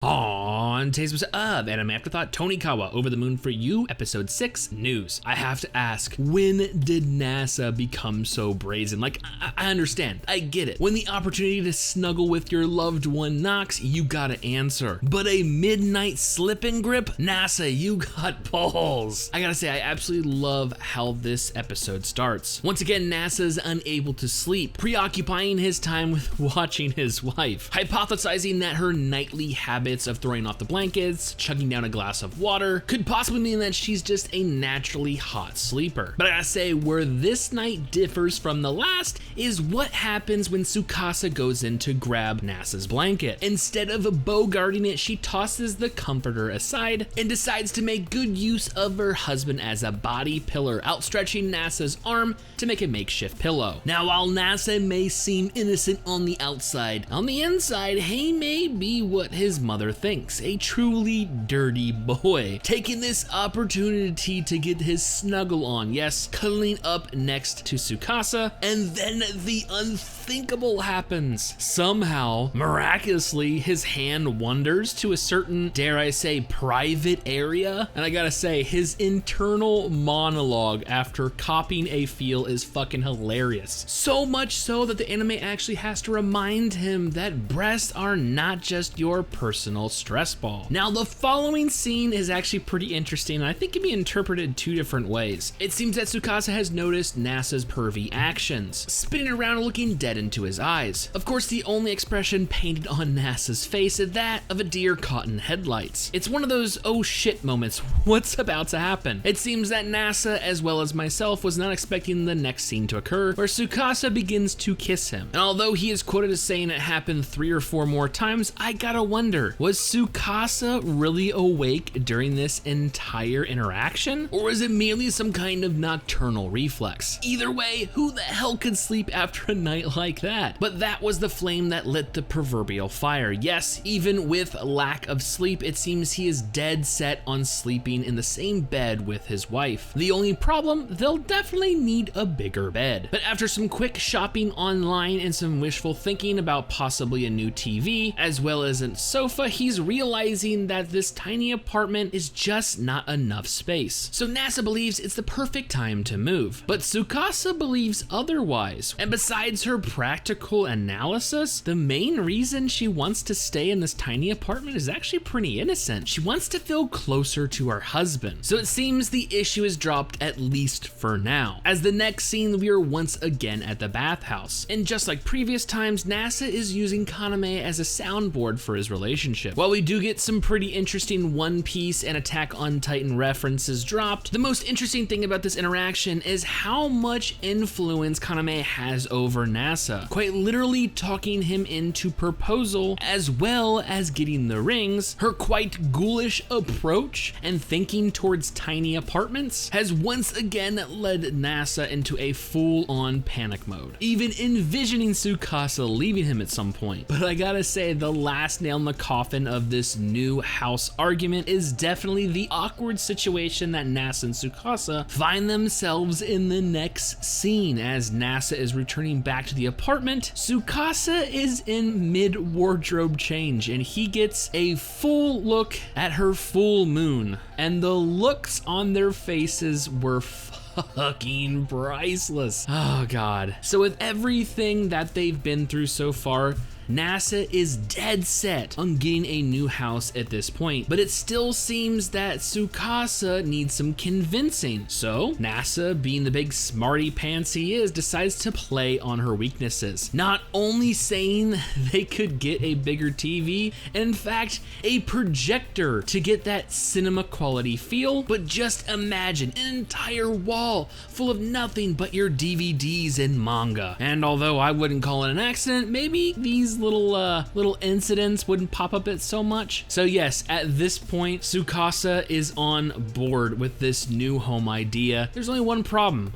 On today's episode of Anime Afterthought, Tonikawa, Over the Moon for You, Episode 6, News. I have to ask, when did NASA become so brazen? Like, I understand, I get it. When the opportunity to snuggle with your loved one knocks, you gotta answer. But a midnight slip and grip? NASA, you got balls. I gotta say, I absolutely love how this episode starts. Once again, NASA's unable to sleep, preoccupying his time with watching his wife, hypothesizing that her nightly habits of throwing off the blankets, chugging down a glass of water, could possibly mean that she's just a naturally hot sleeper. But I gotta say, where this night differs from the last is what happens when Tsukasa goes in to grab NASA's blanket. Instead of bogarting it, she tosses the comforter aside and decides to make good use of her husband as a body pillar, outstretching NASA's arm to make a makeshift pillow. Now, while NASA may seem innocent on the outside, on the inside, he may be what his mother thinks, a truly dirty boy, taking this opportunity to get his snuggle on, yes, cuddling up next to Tsukasa, and then the unthinkable happens. Somehow, miraculously, his hand wanders to a certain, dare I say, private area, and I gotta say, his internal monologue after copying a feel is fucking hilarious. So much so that the anime actually has to remind him that breasts are not just your personal stress ball. Now, the following scene is actually pretty interesting, and I think can be interpreted two different ways. It seems that Tsukasa has noticed NASA's pervy actions, spinning around and looking dead into his eyes. Of course, the only expression painted on NASA's face is that of a deer caught in headlights. It's one of those oh shit moments, what's about to happen? It seems that NASA, as well as myself, was not expecting the next scene to occur, where Tsukasa begins to kiss him. And although he is quoted as saying it happened 3 or 4 more times, I gotta wonder, was Tsukasa really awake during this entire interaction? Or is it merely some kind of nocturnal reflex? Either way, who the hell could sleep after a night like that? But that was the flame that lit the proverbial fire. Yes, even with lack of sleep, it seems he is dead set on sleeping in the same bed with his wife. The only problem, they'll definitely need a bigger bed. But after some quick shopping online and some wishful thinking about possibly a new TV, as well as a sofa, he's realizing that this tiny apartment is just not enough space. So NASA believes it's the perfect time to move, but Tsukasa believes otherwise. And besides her practical analysis, the main reason she wants to stay in this tiny apartment is actually pretty innocent. She wants to feel closer to her husband. So it seems the issue is dropped, at least for now. As the next scene, we are once again at the bathhouse. And just like previous times, NASA is using Kaname as a soundboard for his relationship. While we do get some pretty interesting One Piece and Attack on Titan references dropped, the most interesting thing about this interaction is how much influence Kaname has over NASA, quite literally talking him into proposal as well as getting the rings. Her quite ghoulish approach and thinking towards tiny apartments has once again led NASA into a full-on panic mode, even envisioning Tsukasa leaving him at some point. But I gotta say, the last nail in the coffin of this new house argument is definitely the awkward situation that NASA and Tsukasa find themselves in the next scene. As NASA is returning back to the apartment, Tsukasa is in mid-wardrobe change and he gets a full look at her full moon, and the looks on their faces were fucking priceless. Oh god. So with everything that they've been through so far, NASA is dead set on getting a new house at this point, but it still seems that Tsukasa needs some convincing. So NASA, being the big smarty pants he is, decides to play on her weaknesses, not only saying they could get a bigger TV, and in fact a projector to get that cinema quality feel, but just imagine an entire wall full of nothing but your DVDs and manga. And although I wouldn't call it an accident, maybe these little incidents wouldn't pop up it so much. So yes, at this point, Tsukasa is on board with this new home idea. There's only one problem.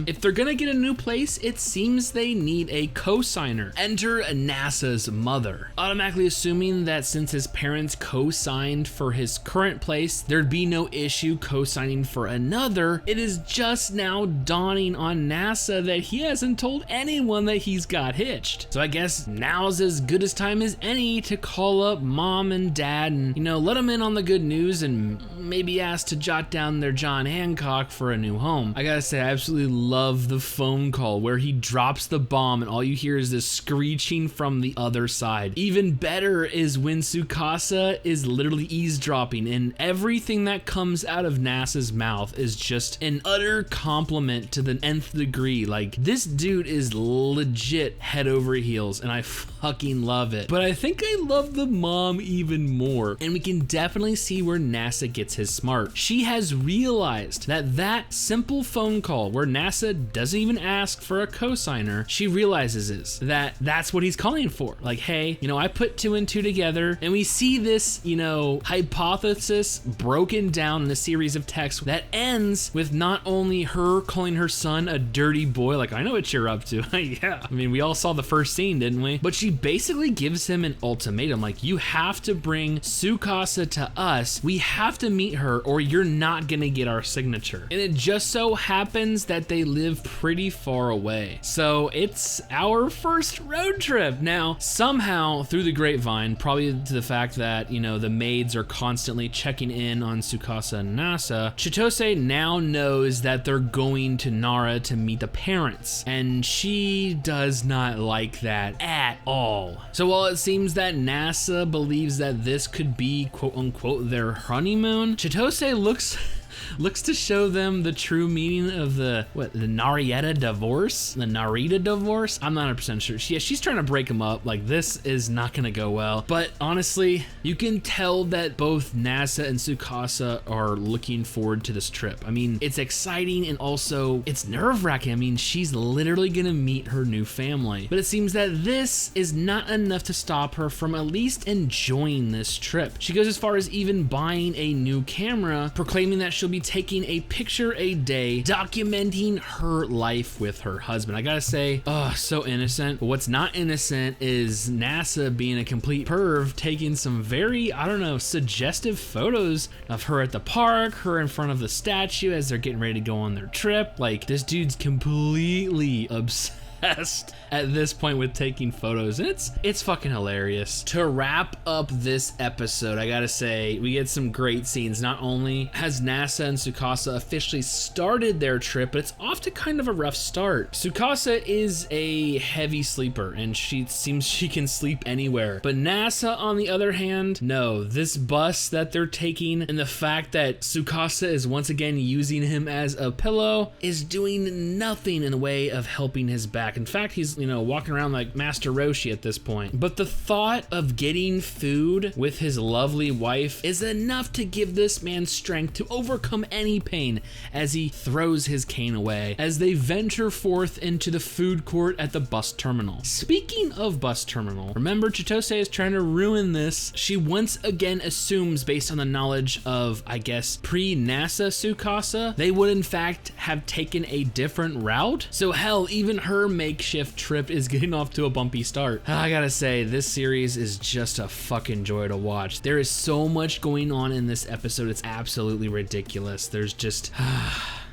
If they're gonna get a new place, it seems they need a co-signer. Enter NASA's mother, automatically assuming that since his parents co-signed for his current place, there'd be no issue co-signing for another. It is just now dawning on NASA that he hasn't told anyone that he's got hitched. So I guess now's as good a time as any to call up mom and dad and, let them in on the good news and maybe ask to jot down their John Hancock for a new home. I gotta say, I absolutely love the phone call where he drops the bomb and all you hear is this screeching from the other side. Even better is when Tsukasa is literally eavesdropping and everything that comes out of NASA's mouth is just an utter compliment to the nth degree. Like, this dude is legit head over heels and I fucking love it. But I think I love the mom even more, and we can definitely see where NASA gets his smart. She has realized that simple phone call where NASA doesn't even ask for a cosigner, she realizes is that that's what he's calling for. Like, hey, I put 2 and 2 together, and we see this, hypothesis broken down in a series of texts that ends with not only her calling her son a dirty boy, like, I know what you're up to. Yeah, I mean, we all saw the first scene, didn't we? But she basically gives him an ultimatum, like, you have to bring Tsukasa to us. We have to meet her or you're not gonna get our signature. And it just so happens that they live pretty far away. So it's our first road trip. Now, somehow through the grapevine, probably to the fact that, the maids are constantly checking in on Tsukasa and NASA, Chitose now knows that they're going to Nara to meet the parents. And she does not like that at all. So while it seems that NASA believes that this could be quote unquote their honeymoon, Chitose looks to show them the true meaning of the Narita divorce? The Narita divorce? I'm not 100% sure. She's trying to break them up. Like, this is not gonna go well. But honestly, you can tell that both NASA and Tsukasa are looking forward to this trip. I mean, it's exciting and also it's nerve-wracking. I mean, she's literally gonna meet her new family. But it seems that this is not enough to stop her from at least enjoying this trip. She goes as far as even buying a new camera, proclaiming that she'll be taking a picture a day documenting her life with her husband. I gotta say, so innocent. But what's not innocent is NASA being a complete perv, taking some very, suggestive photos of her at the park, her in front of the statue as they're getting ready to go on their trip. Like, this dude's completely obsessed at this point with taking photos, and it's fucking hilarious. To wrap up this episode, I gotta say, we get some great scenes. Not only has NASA and Tsukasa officially started their trip, but it's off to kind of a rough start. Tsukasa is a heavy sleeper, and she seems she can sleep anywhere. But NASA, on the other hand, no. This bus that they're taking and the fact that Tsukasa is once again using him as a pillow is doing nothing in the way of helping his back. In fact, he's, walking around like Master Roshi at this point. But the thought of getting food with his lovely wife is enough to give this man strength to overcome any pain as he throws his cane away as they venture forth into the food court at the bus terminal. Speaking of bus terminal, remember Chitose is trying to ruin this. She once again assumes, based on the knowledge of, I guess, pre-NASA Tsukasa, they would in fact have taken a different route. So hell, even her makeshift trip is getting off to a bumpy start. I gotta say, this series is just a fucking joy to watch. There is so much going on in this episode, it's absolutely ridiculous. There's just...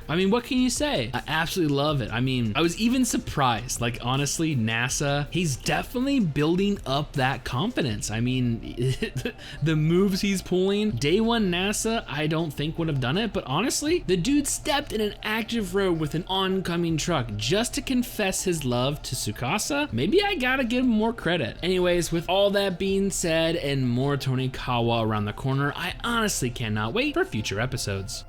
I mean, what can you say? I absolutely love it. I mean, I was even surprised. Like, honestly, NASA, he's definitely building up that confidence. I mean, the moves he's pulling, day one NASA, I don't think would have done it. But honestly, the dude stepped in an active road with an oncoming truck just to confess his love to Tsukasa. Maybe I gotta give him more credit. Anyways, with all that being said and more Tonikawa around the corner, I honestly cannot wait for future episodes.